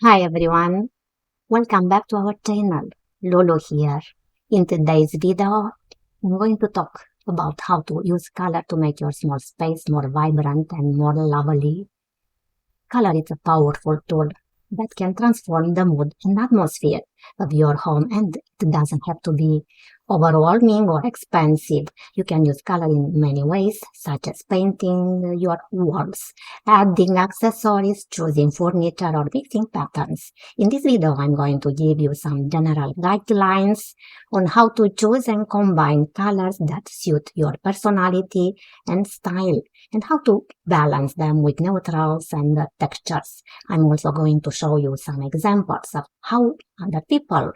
Hi everyone, welcome back to our channel. Lolo here. In today's video, I'm going to talk about how to use color to make your small space more vibrant and more lovely. Color is a powerful tool that can transform the mood and atmosphere of your home, and it doesn't have to be overwhelming or expensive. You can use color in many ways, such as painting your walls, adding accessories, choosing furniture, or mixing patterns. In this video, I'm going to give you some general guidelines on how to choose and combine colors that suit your personality and style, and how to balance them with neutrals and textures. I'm also going to show you some examples of how other people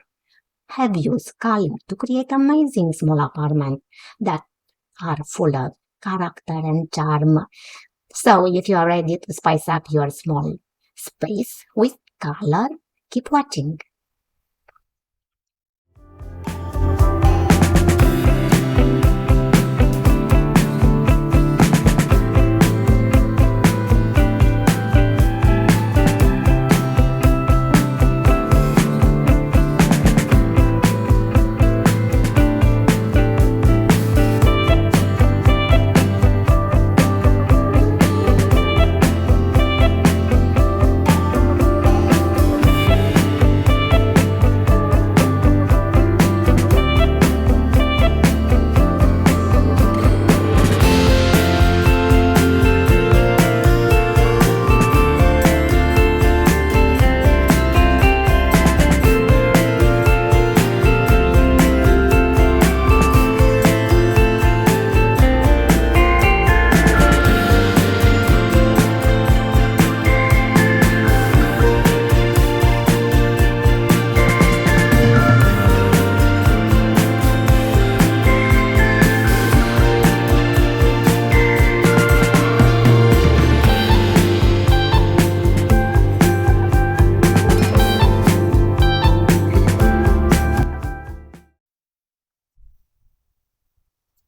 have used color to create amazing small apartments that are full of character and charm. So if you are ready to spice up your small space with color, keep watching.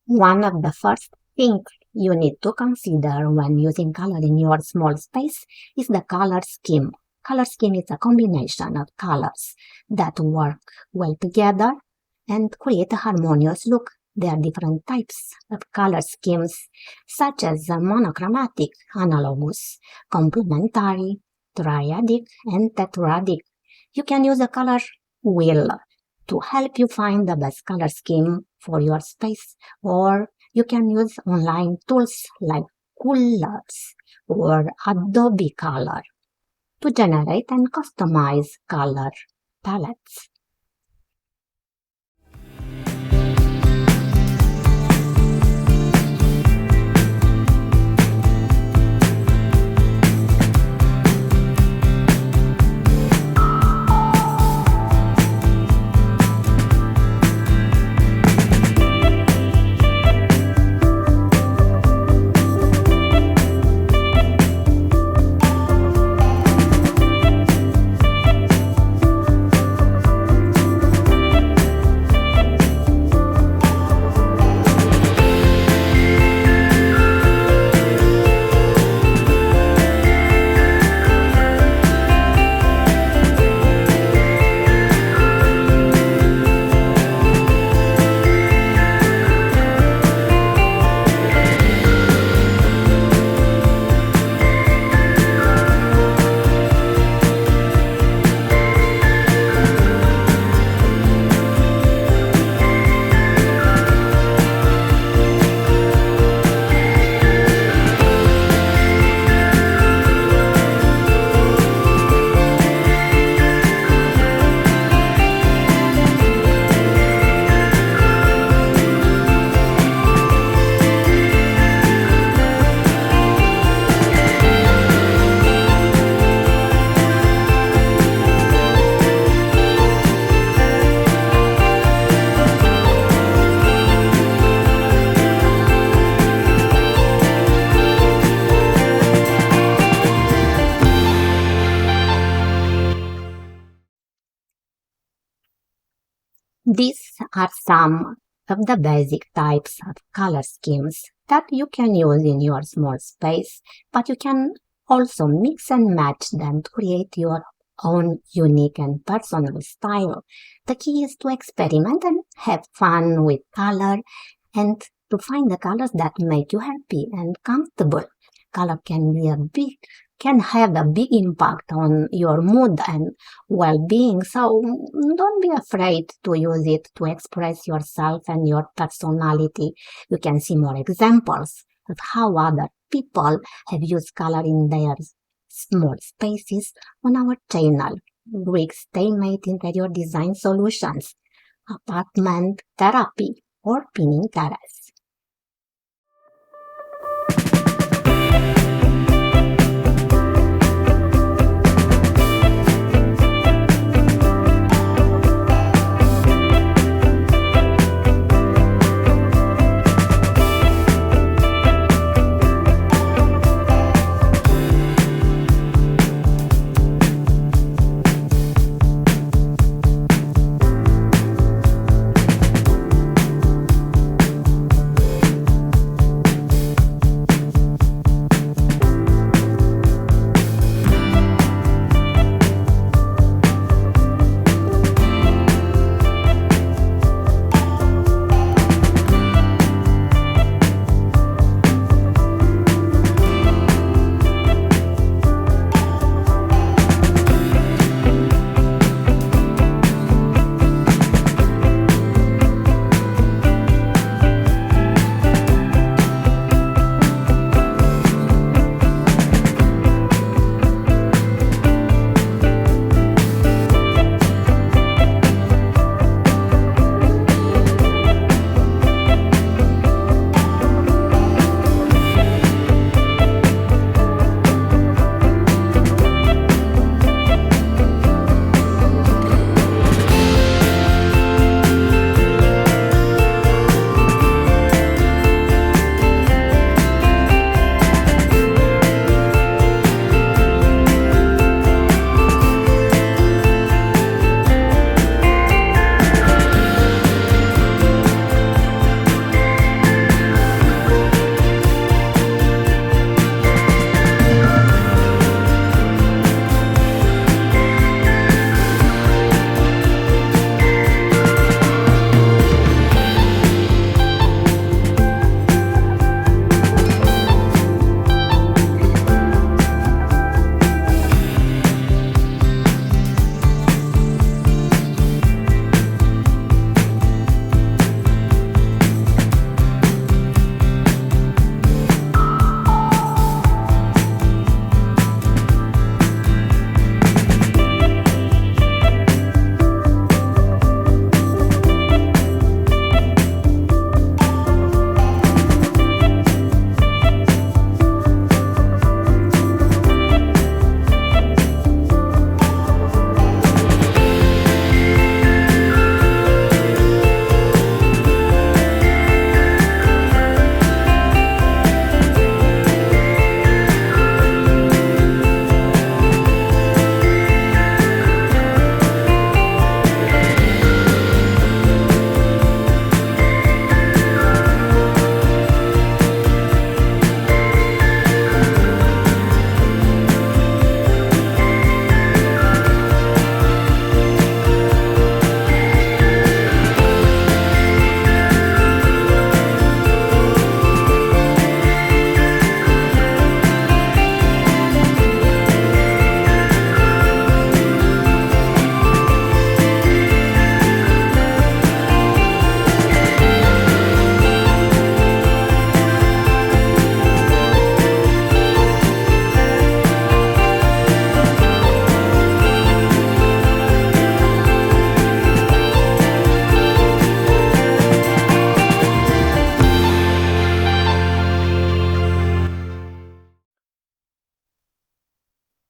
One of the first things you need to consider when using color in your small space is the color scheme. Color scheme is a combination of colors that work well together and create a harmonious look. There are different types of color schemes, such as monochromatic, analogous, complementary, triadic, and tetradic. You can use a color wheel to help you find the best color scheme for your space, or you can use online tools like Colors or Adobe Color to generate and customize color palettes. These are some of the basic types of color schemes that you can use in your small space, but you can also mix and match them to create your own unique and personal style. The key is to experiment and have fun with color and to find the colors that make you happy and comfortable. Color can have a big impact on your mood and well-being, so don't be afraid to use it to express yourself and your personality. You can see more examples of how other people have used color in their small spaces on our channel. Grig Stamate Interior Design Solutions, Apartment Therapy, or Pinning Terrace.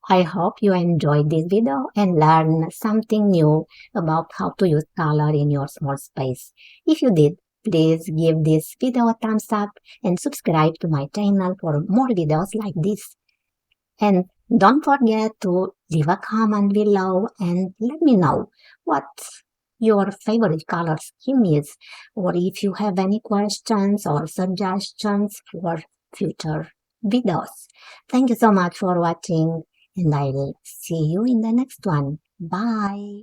I hope you enjoyed this video and learned something new about how to use color in your small space. If you did, please give this video a thumbs up and subscribe to my channel for more videos like this. And don't forget to leave a comment below and let me know what your favorite color scheme is, or if you have any questions or suggestions for future videos. Thank you so much for watching, and I'll see you in the next one. Bye.